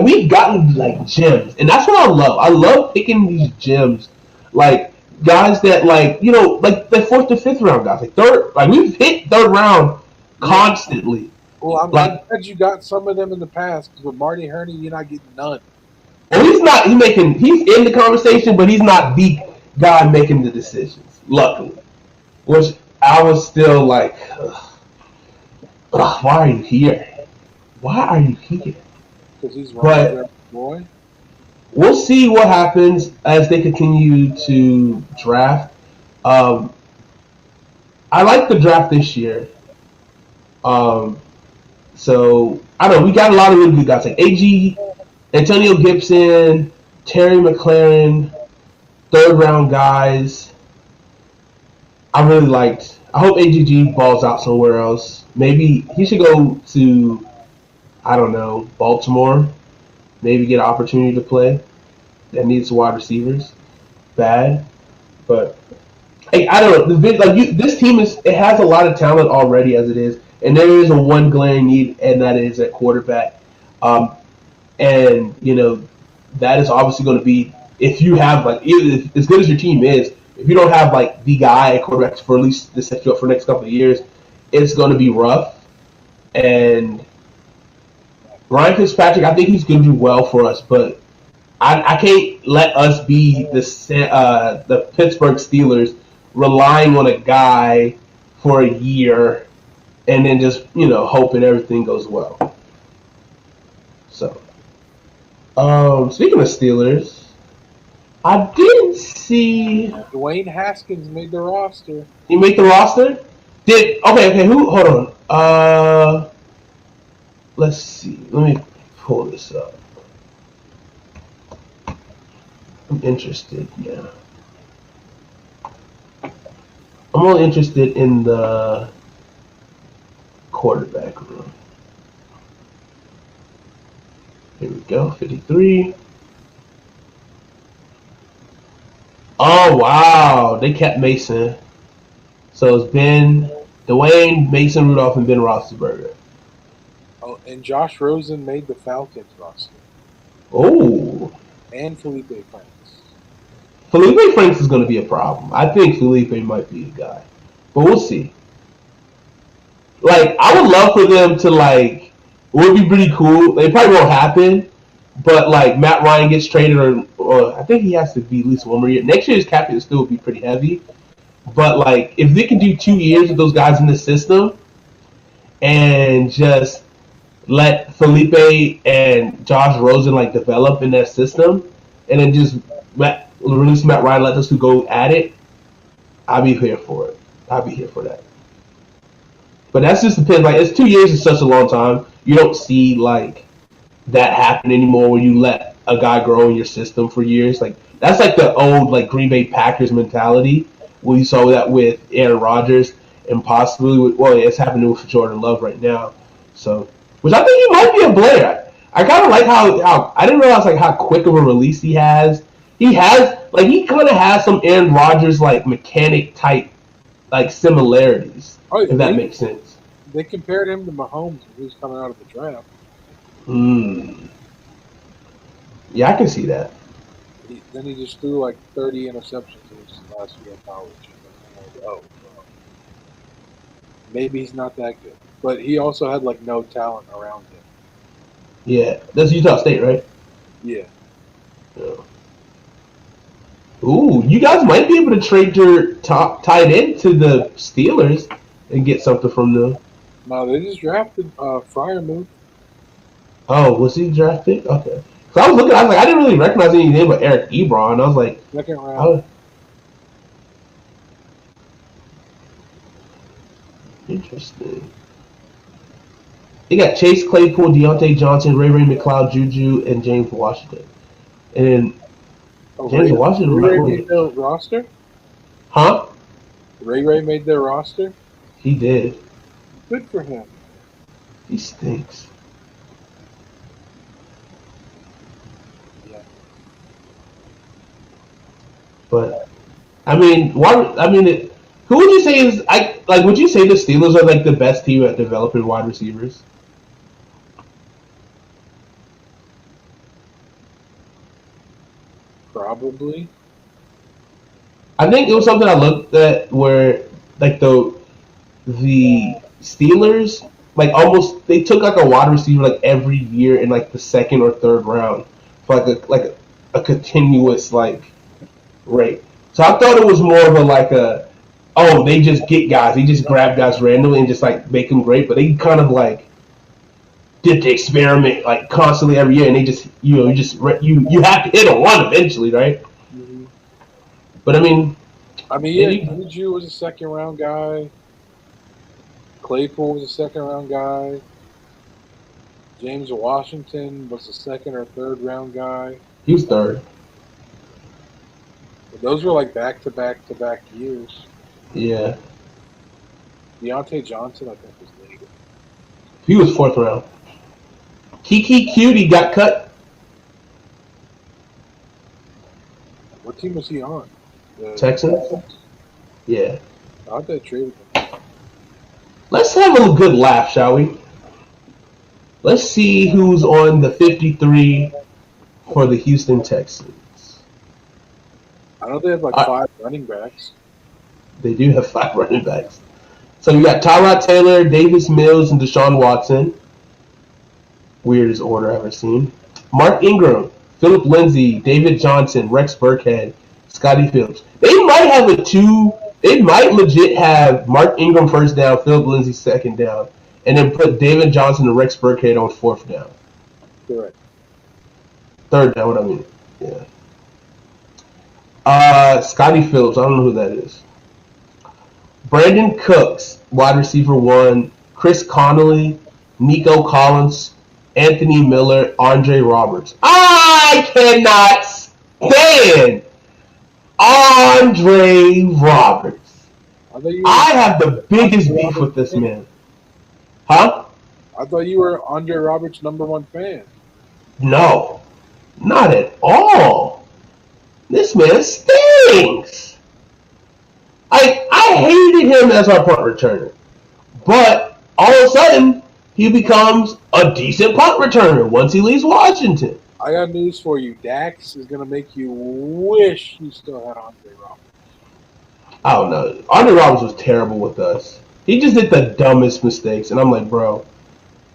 we've gotten like gems, and that's what I love. I love picking these gems, like guys that like the fourth to fifth round guys, like third. Like we've hit third round constantly. Well, I'm glad you got some of them in the past because with Marty Herney, you're not getting none. Well, he's not. He's in the conversation, but he's not the guy making the decisions. Luckily, which I was still like, why are you here? Why are you here? Because he's wrong, boy. We'll see what happens as they continue to draft. I like the draft this year. So I don't know. We got a lot of really good guys like AG, Antonio Gibson, Terry McLaren, third round guys. I really liked. I hope AGG balls out somewhere else. Maybe he should go to, I don't know, Baltimore. Maybe get an opportunity to play. That needs wide receivers. Bad, but hey, I don't know. This team has a lot of talent already as it is, and there is a one glaring need, and that is at quarterback. And that is obviously going to be if you have as good as your team is, if you don't have like the guy at quarterback for at least to set you up for the next couple of years, it's going to be rough. And Ryan Fitzpatrick, I think he's going to do well for us, but I can't let us be the Pittsburgh Steelers relying on a guy for a year and then just hoping everything goes well. So, speaking of Steelers, I didn't see Dwayne Haskins made the roster. He made the roster. Okay? Hold on. Let's see. Let me pull this up. I'm interested now. I'm only interested in the quarterback room. Here we go, 53. Oh, wow. They kept Mason. So it's been Dwayne, Mason Rudolph, and Ben Roethlisberger. Oh, and Josh Rosen made the Falcons roster. Oh. And Felipe Franks. Felipe Franks is going to be a problem. I think Felipe might be a guy. But we'll see. Like, I would love for them to, it would be pretty cool. It probably won't happen. But, Matt Ryan gets traded, or I think he has to be at least one more year. Next year's cap hit still would be pretty heavy. But, if they can do 2 years with those guys in the system and just let Felipe and Josh Rosen, develop in that system and then just release Matt Ryan, let those two go at it, I'll be here for it. I'll be here for that. But that's just depends. It's 2 years is such a long time. You don't see, that happen anymore where you let a guy grow in your system for years. That's the old Green Bay Packers mentality where you saw that with Aaron Rodgers and possibly it's happening with Jordan Love right now. So, which I think he might be a player. I kind of like how I didn't realize how quick of a release he has. He kind of has some Aaron Rodgers mechanic type similarities. Oh, if that makes sense. They compared him to Mahomes when he was coming out of the draft. Yeah, I can see that. Then he just threw 30 interceptions in his last year of college. Maybe he's not that good. but he also had like no talent around him. Yeah, that's Utah State, right? Yeah. Yeah. Ooh, you guys might be able to trade your top tight end to the Steelers and get something from them. No, they just drafted Fryermuth. Oh, was he drafted? Okay. So I was looking, I was like, I didn't really recognize any name but Eric Ebron. I was like, Second round. oh, interesting. They got Chase Claypool, Deontay Johnson, Ray McLeod, Juju, and James Washington. And then Oh, James Washington might Ray win. made their roster? Huh? Ray made their roster? He did. Good for him. He stinks. Yeah. But I mean, who would you say is would you say the Steelers are like the best team at developing wide receivers? Probably. I think it was something I looked at where like the Steelers like almost they took like a wide receiver like every year in like the second or third round for a continuous like rate. So I thought it was more of a like a oh they just get guys, they just grab guys randomly and just like make them great, but they kind of like did the experiment like constantly every year, and they just you have to hit a one eventually, right? Mm-hmm. But I mean, Yeah, maybe Juju was a second round guy. Claypool was a second round guy. James Washington was a second or third round guy. he was third. But those were like back to back to back years. Yeah, Deontay Johnson, I think, was later. he was fourth round. Kiki Cutie got cut. What team was he on? The Texans. Yeah. I thought they traded him. Let's have a good laugh, shall we? Let's see who's on the 53 for the Houston Texans. I know they have like 5 running backs. They do have 5 running backs. So we got Tyrod Taylor, Davis Mills, and Deshaun Watson. Weirdest order I've ever seen. Mark Ingram, Philip Lindsay, David Johnson, Rex Burkhead, Scotty Phillips. They might have a 2. They might legit have Mark Ingram first down, Philip Lindsay second down, and then put David Johnson and Rex Burkhead on fourth down. Correct. Third down, what I mean. Yeah. Scotty Phillips, I don't know who that is. Brandon Cooks, wide receiver 1. Chris Connolly, Nico Collins, Anthony Miller, Andre Roberts. I cannot stand Andre Roberts. I have the biggest beef with this man. Huh? I thought you were Andre Roberts' #1 fan. No, not at all. This man stinks. I hated him as our punt returner. But all of a sudden, he becomes a decent punt returner once he leaves Washington. I got news for you. Dax is going to make you wish you still had Andre Roberts. I don't know. Andre Roberts was terrible with us. He just did the dumbest mistakes. And I'm like, bro,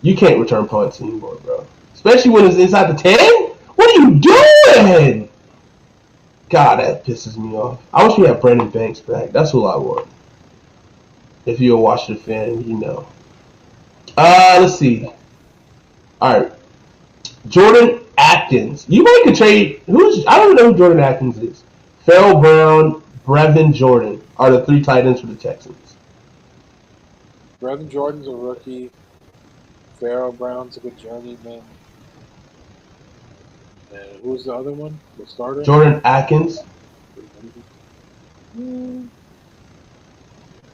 you can't return punts anymore, bro. Especially when it's inside the 10? What are you doing? God, that pisses me off. I wish we had Brandon Banks back. That's what I want. If you're a Washington fan, you know. Let's see. All right. Jordan Atkins. You might could trade. I don't even know who Jordan Atkins is. Farrell Brown, Brevin Jordan are the 3 tight ends for the Texans. Brevin Jordan's a rookie. Farrell Brown's a good journeyman. And who's the other one? The starter? Jordan Atkins.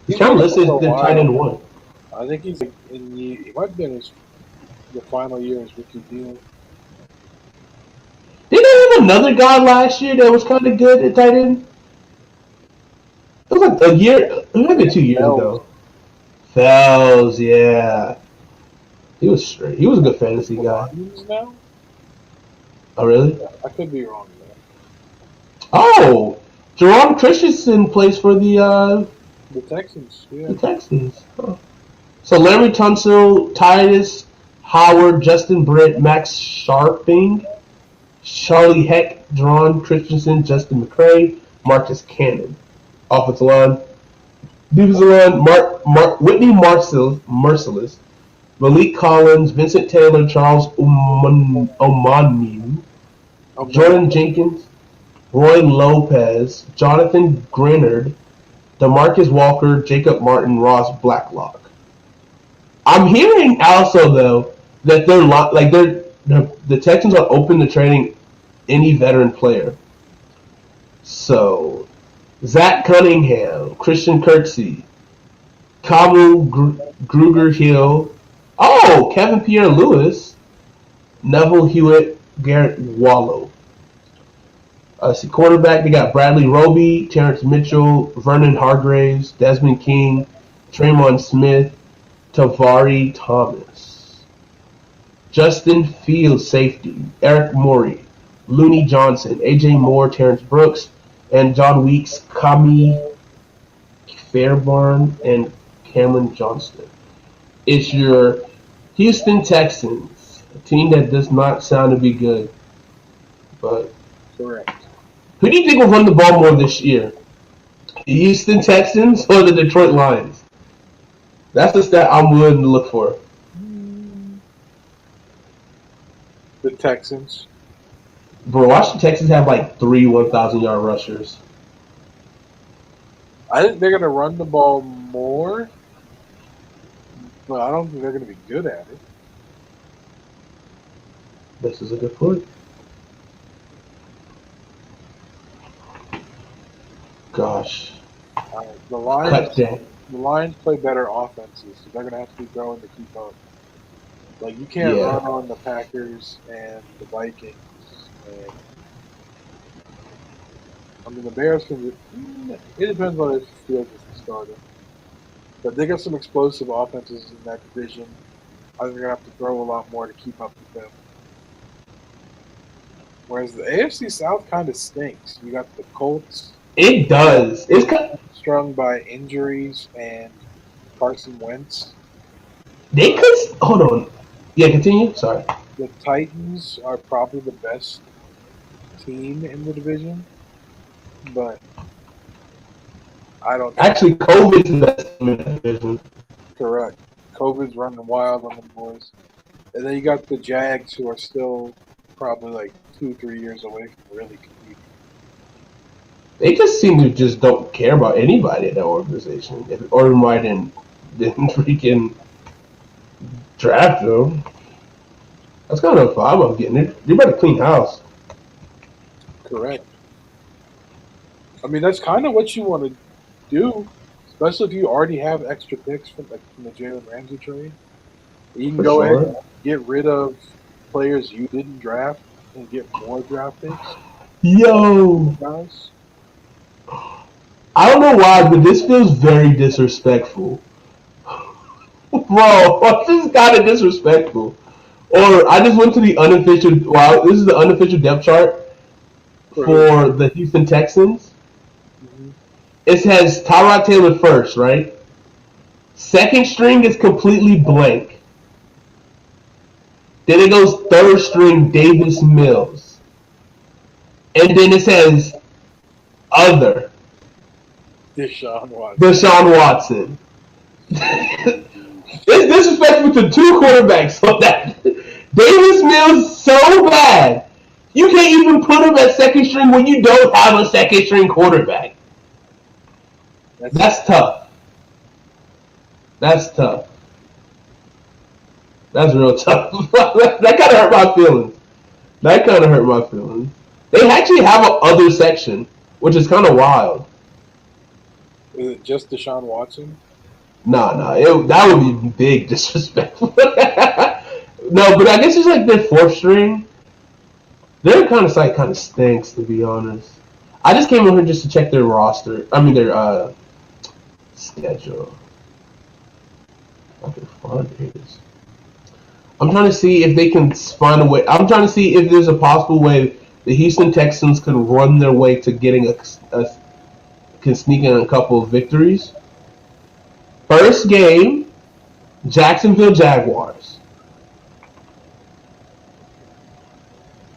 He's kind of listed as the tight end 1. I think he's he might be in the final year of his rookie deal. Didn't they have another guy last year that was kind of good at tight end? It was like a year, maybe 2 years ago. Fells, yeah. He was straight. He was a good fantasy guy. Now? Oh, really? I could be wrong there. Oh, Jerome Christensen plays for the Texans. Yeah. The Texans. Huh. So Larry Tunsil, Titus Howard, Justin Britt, Max Sharping, Charlie Heck, Deron Christensen, Justin McCray, Marcus Cannon. Offensive line. Defensive line, Whitney Merciless, Malik Collins, Vincent Taylor, Charles Omaniu, Jordan Jenkins, Roy Lopez, Jonathan Grenard, DeMarcus Walker, Jacob Martin, Ross Blacklock. I'm hearing also though that the Texans are open to trading any veteran player. So Zach Cunningham, Christian Kirksey, Kamu Gruger Hill, Kevin Pierre Lewis, Neville Hewitt, Garrett Wallow. Quarterback, they got Bradley Roby, Terrence Mitchell, Vernon Hargraves, Desmond King, Traymon Smith, Tavari Thomas. Justin Fields, safety, Eric Morey, Looney Johnson, AJ Moore, Terrence Brooks, and John Weeks, Kami Fairbairn, and Cameron Johnston. It's your Houston Texans, a team that does not sound to be good. But correct. Who do you think will run the ball more this year? The Houston Texans or the Detroit Lions? That's the stat I'm willing to look for. The Texans. Bro, watch the Texans have like 3 1,000-yard rushers. I think they're going to run the ball more, but I don't think they're going to be good at it. This is a good point. Gosh. The Lions play better offenses, so they're going to have to be growing to keep up. Like, you can't run on the Packers and the Vikings. And, I mean, the Bears can. It depends on if Fields is the starter. But they got some explosive offenses in that division. I think they're going to have to throw a lot more to keep up with them. Whereas the AFC South kind of stinks. You got the Colts. It does. It's kind of strung by injuries and Carson Wentz. They could. Hold on. Yeah, continue. Sorry. The Titans are probably the best team in the division, but I don't. Actually, COVID's the best team in the division. Correct. COVID's running wild on the boys, and then you got the Jags, who are still probably like 2-3 years away from really competing. They just seem to just don't care about anybody at that organization. If Urban Meyer didn't freaking draft them, that's kind of a vibe I'm getting. They better clean house. Correct. I mean, that's kind of what you want to do, especially if you already have extra picks from the Jalen Ramsey trade. You can go ahead and get rid of players you didn't draft and get more draft picks. Yo! Guys. I don't know why, but this feels very disrespectful. Bro, this is kind of disrespectful. Or I just went to the unofficial. Wow, this is the unofficial depth chart for the Houston Texans. Mm-hmm. It says Tyrod Taylor first, right? Second string is completely blank. Then it goes third string Davis Mills, and then it says other. Deshaun Watson. It's disrespectful to 2 quarterbacks. So that Davis Mills so bad, you can't even put him at second string when you don't have a second string quarterback. That's tough. That's tough. That's real tough. That kind of hurt my feelings. They actually have an other section, which is kind of wild. Is it just Deshaun Watson? No, that would be big disrespectful. No, but I guess it's like their 4th string. Their kind of stinks, to be honest. I just came over here just to check their roster. I mean their schedule. I can find it. I'm trying to see if they can find a way. I'm trying to see if there's a possible way the Houston Texans can run their way to getting can sneak in a couple of victories. First game Jacksonville Jaguars.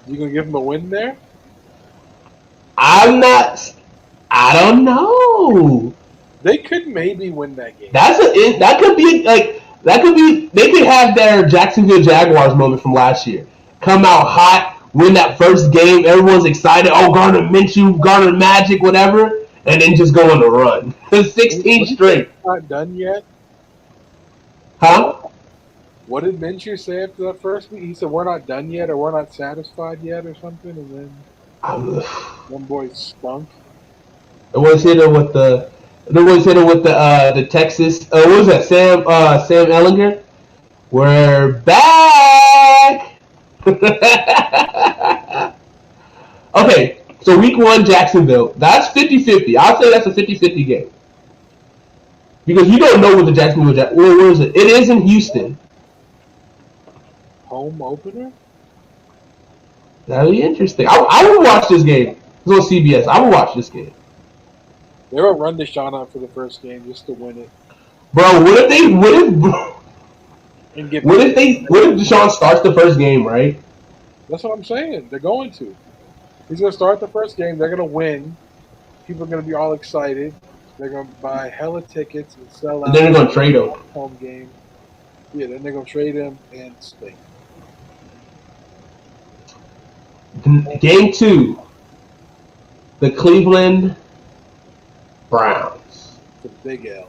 You gonna give them a win there? I'm not. I don't know. They could maybe win that game. That could be like that could be. They could have their Jacksonville Jaguars moment from last year. Come out hot, win that first game. Everyone's excited. Oh, Gardner Minshew, Gardner Magic, whatever, and then just go on a run. 16 straight. Not done yet. Huh? What did Minshew say after that first week? He said, "We're not done yet, or we're not satisfied yet, or something." And then one boy stunk. It was hit him with the. It was hit him with the Texas. What was that? Sam Ellinger. We're back. Okay, so week 1 Jacksonville. That's 50-50. I'll say that's a 50-50 game. Because you don't know what the Jacksonville where is it? It is in Houston. Home opener? That'll be interesting. I would watch this game. It's on CBS. I would watch this game. They will run Deshaun out for the first game just to win it. Bro, what if Deshaun starts the first game, right? That's what I'm saying. They're going to. He's going to start the first game. They're going to win. People are going to be all excited. They're going to buy hella tickets and sell out. And then they're going to trade him. Home game. Yeah, then they're going to trade him and stink. Game 2. The Cleveland Browns. It's a big L.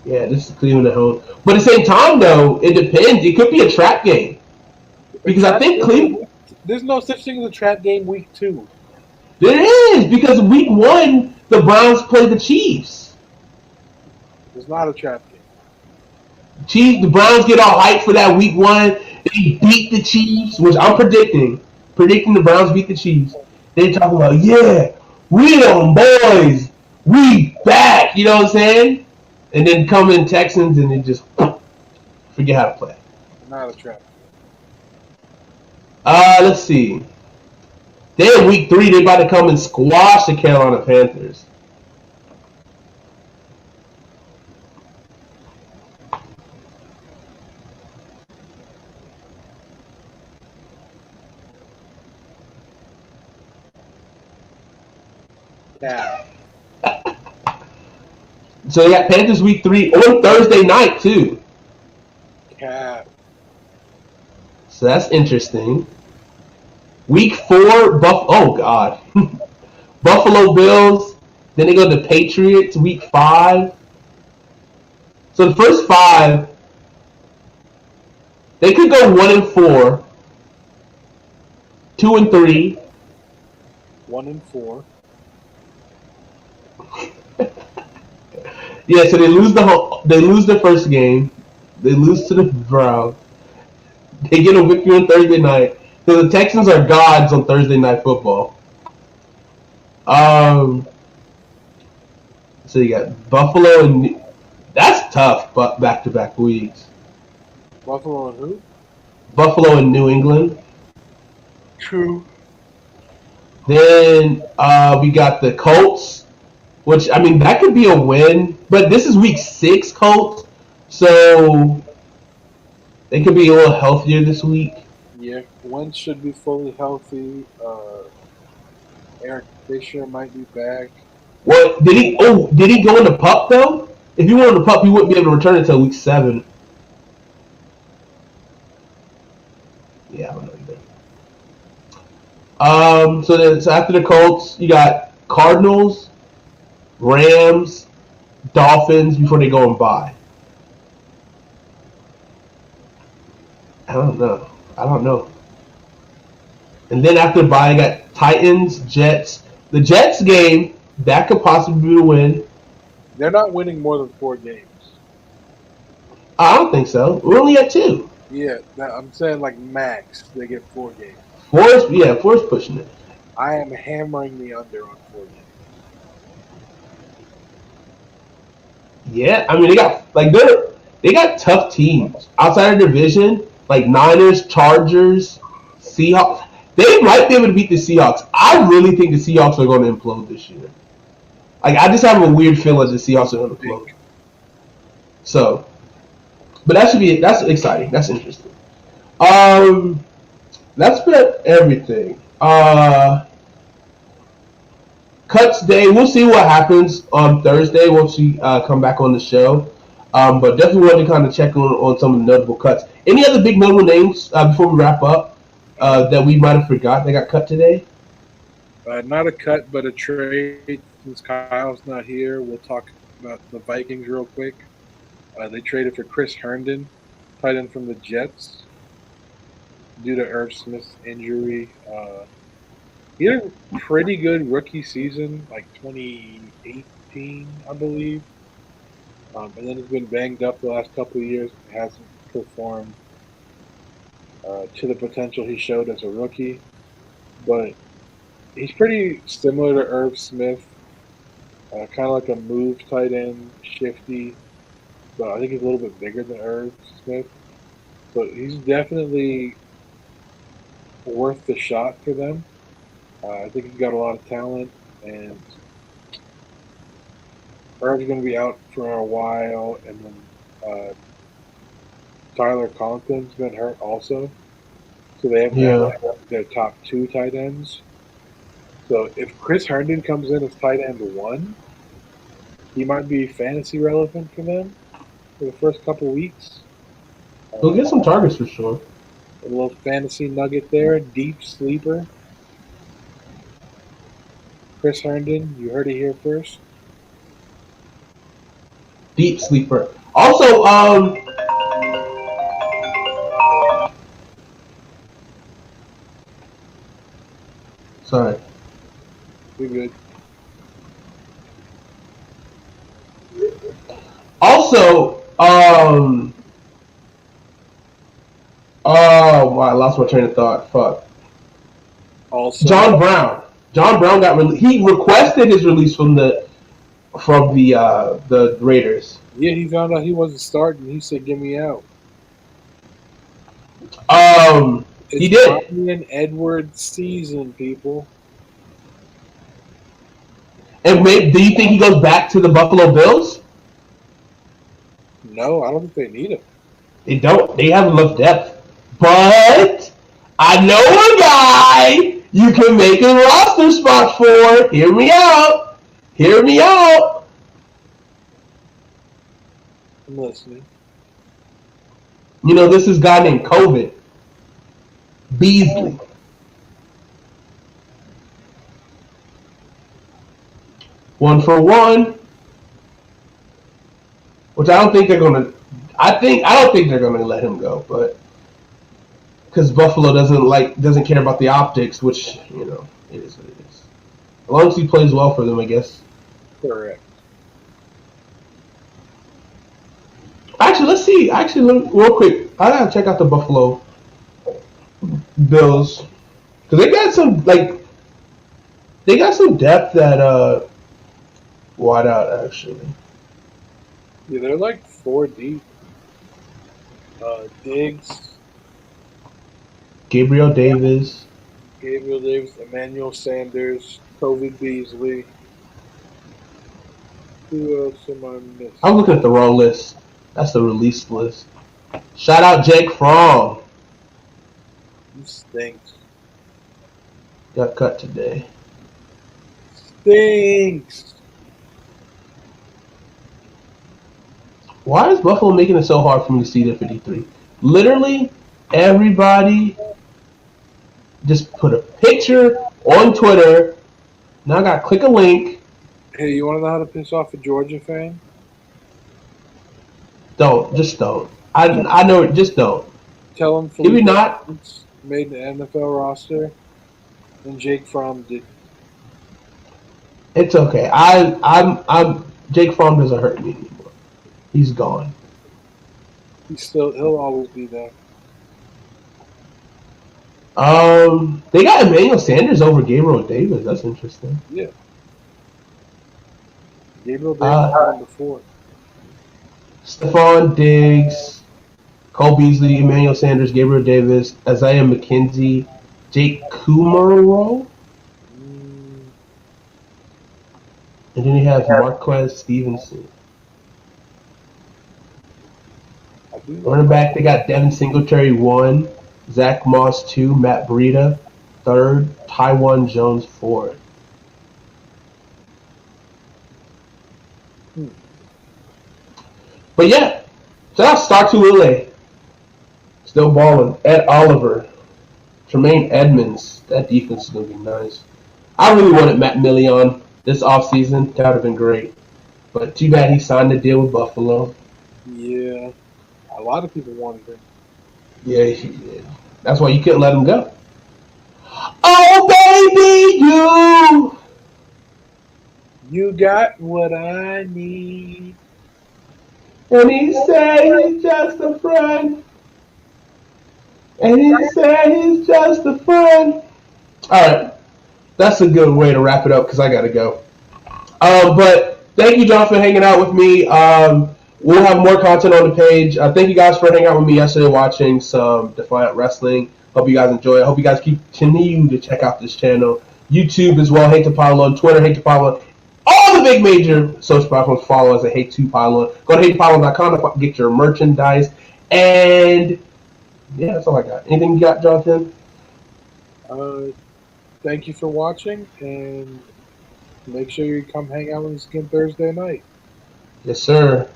Yeah, this is Cleveland at home. But at the same time, though, it depends. It could be a trap game. Because I think Cleveland... There's no such thing as a trap game week 2. There is, because week 1, the Browns play the Chiefs. It's not a trap game. The Browns get all hyped for that week 1. They beat the Chiefs, which I'm predicting the Browns beat the Chiefs. They're talking about, yeah, we them boys. We back. You know what I'm saying? And then come in Texans and then just forget how to play. Not a trap. Let's see. Then week 3, they about to come and squash the Carolina Panthers. Yeah. So they got Panthers week 3 on Thursday night too. Cap. So that's interesting. Week 4, oh God, Buffalo Bills. Then they go to Patriots week 5. So the first 5, they could go 1-4, 2-3, 1-4. Yeah, so they lose the first game. They lose to the Browns. They get a victory on Thursday night. So the Texans are gods on Thursday Night Football. So you got Buffalo and that's tough, but back-to-back weeks. Buffalo and who? Buffalo and New England. True. Then we got the Colts, which I mean that could be a win, but this is week 6 Colts, so they could be a little healthier this week. Yeah, Wentz should be fully healthy. Eric Fisher might be back. What did he go into PUP though? If he went into PUP, he wouldn't be able to return until week 7. Yeah, I don't know either. So after the Colts, you got Cardinals, Rams, Dolphins before they go and bye. I don't know. And then after bye, you got Titans, Jets. The Jets game, that could possibly be a win. They're not winning more than 4 games. I don't think so. We're only at 2. Yeah, I'm saying like max, they get 4 games. 4's pushing it. I am hammering the under on 4 games. Yeah, I mean they got tough teams outside of the division, like Niners, Chargers, Seahawks. They might be able to beat the Seahawks. I really think the Seahawks are going to implode this year. Like I just have a weird feeling the Seahawks are going to implode. So, but that's exciting. That's interesting. That's been everything. Cuts day. We'll see what happens on Thursday once we come back on the show. But definitely want to kind of check on some of the notable cuts. Any other big notable names before we wrap up that we might have forgot that got cut today? Not a cut, but a trade. Since Kyle's not here, we'll talk about the Vikings real quick. They traded for Chris Herndon, tight end from the Jets, due to Irv Smith's injury. He had a pretty good rookie season, like 2018, I believe. And then he's been banged up the last couple of years and hasn't performed to the potential he showed as a rookie. But he's pretty similar to Irv Smith, kind of like a move tight end, shifty. But I think he's a little bit bigger than Irv Smith. But he's definitely worth the shot for them. I think he's got a lot of talent, and Irv's going to be out for a while, and then Tyler Conklin's been hurt also. So they haven't had Yeah. like their top two tight ends. So if Chris Herndon comes in as tight end one, he might be fantasy relevant for them for the first couple weeks. We'll get A some targets for sure. little fantasy nugget there, deep sleeper. Chris Herndon, you heard it here first. Deep sleeper. Also, sorry. You're good. Also, oh, I lost my train of thought. Fuck. Also, John Brown. John Brown he requested his release from the Raiders. yeah, he found out he wasn't starting. He said, "Get me out." He It's did. Bryan Edwards' season, people. And do you think he goes back to the Buffalo Bills? No, I don't think they need him. They don't. They have enough depth. But I know a guy you can make a roster spot for. Hear me out. Hear me out. I'm listening. You know, this is a guy named COVID. Beasley. One for one. Which I don't think they're gonna. I don't think they're gonna let him go, but because Buffalo doesn't care about the optics, which it is what it is. As long as he plays well for them, I guess. Correct. Actually, let's see. Actually, real quick, I gotta check out the Buffalo Bills because they got some depth at wide out actually. Yeah, they're like four deep. Diggs, Gabriel Davis. Gabriel Davis, Emmanuel Sanders, Kobe Beasley. Who else am I missing? I'm looking at the wrong list. That's the release list. Shout out Jake Fromm. He stinks. Got cut today. Stinks. Why is Buffalo making it so hard for me to see the 53? Literally, everybody just put a picture on Twitter. Now I gotta click a link. Hey, you want to know how to piss off a Georgia fan? Just don't. I know it. Just don't. Tell them Maybe Felipe not. made the NFL roster, and Jake Fromm did. It's okay. I'm Jake Fromm doesn't hurt me anymore. He's gone. He'll always be there. They got Emmanuel Sanders over Gabriel Davis. That's interesting. Yeah. Gabriel Davis was number 4. Stephon Diggs, Cole Beasley, Emmanuel Sanders, Gabriel Davis, Isaiah McKenzie, Jake Kumaro, and then you have Marquez Stevenson. Running back, they got Devin Singletary 1, Zach Moss 2, Matt Breida 3rd, Tywan Jones 4th. But yeah, shout out Star Tulule. Still balling. Ed Oliver, Tremaine Edmonds. That defense is going to be nice. I really wanted Matt Million this offseason. That would have been great. But too bad he signed a deal with Buffalo. Yeah, a lot of people wanted him. Yeah, he did. That's why you couldn't let him go. Oh, baby, You got what I need. And he said he's just a friend. And he said he's just a friend. All right. That's a good way to wrap it up because I got to go. But thank you, John, for hanging out with me. We'll have more content on the page. Thank you guys for hanging out with me yesterday watching some Defiant Wrestling. Hope you guys enjoy it. Hope you guys continue to check out this channel. YouTube as well. Hate to Pile On. Twitter, Hate to Pile On. All the big major social platforms follow us at Hate to Pile On. Go to HateToPileOn.com to get your merchandise. And yeah, that's all I got. Anything you got, Jonathan? Thank you for watching, and make sure you come hang out with us again Thursday night. Yes, sir.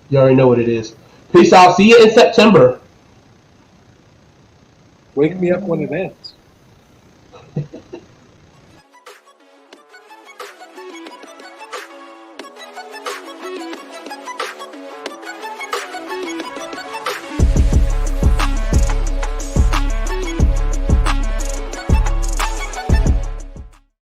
You already know what it is. Peace out. See you in September. Wake me up when it ends.